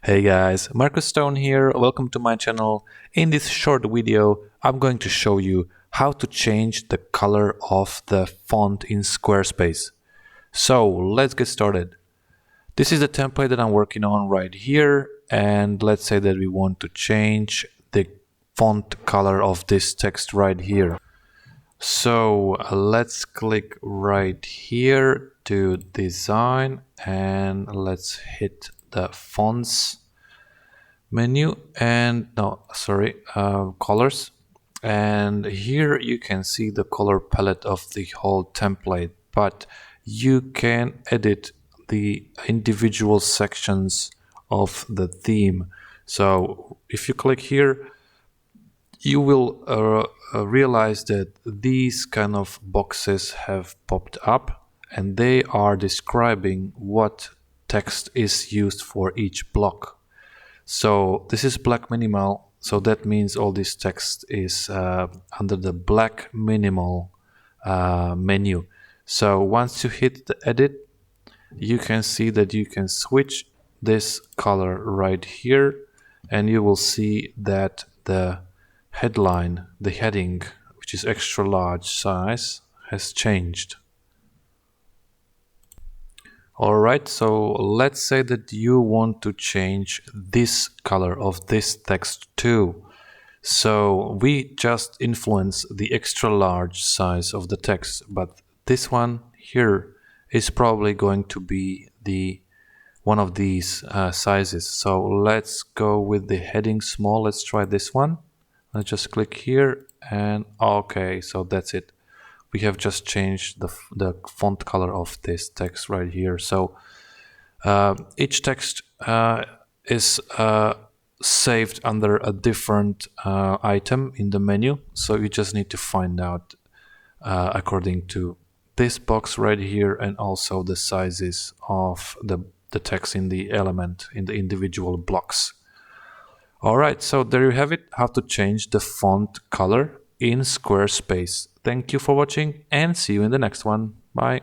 Hey guys, Marcus Stone here, welcome to my channel. In this short video, I'm going to show you how to change the color of the font in Squarespace. So let's get started. This is the template that I'm working on right here, and let's say that we want to change the font color of this text right here. So let's click right here to design and let's hit the fonts menu and colors, and here you can see the color palette of the whole template, but you can edit the individual sections of the theme. So if you click here, you will realize that these kind of boxes have popped up and they are describing what text is used for each block. So this is black minimal, so that means all this text is under the black minimal menu. So once you hit the edit, you can see that you can switch this color right here, and you will see that the headline, the heading, which is extra large size, has changed. Alright, so let's say that you want to change this color of this text too. So we just influence the extra large size of the text, but this one here is probably going to be one of these sizes. So let's go with the heading small. Let's try this one. Let's just click here and okay, so that's it. We have just changed the font color of this text right here. So each text is saved under a different item in the menu. So you just need to find out according to this box right here, and also the sizes of the text in the element, in the individual blocks. Alright, so there you have it, how to change the font color in Squarespace. Thank you for watching and see you in the next one. Bye.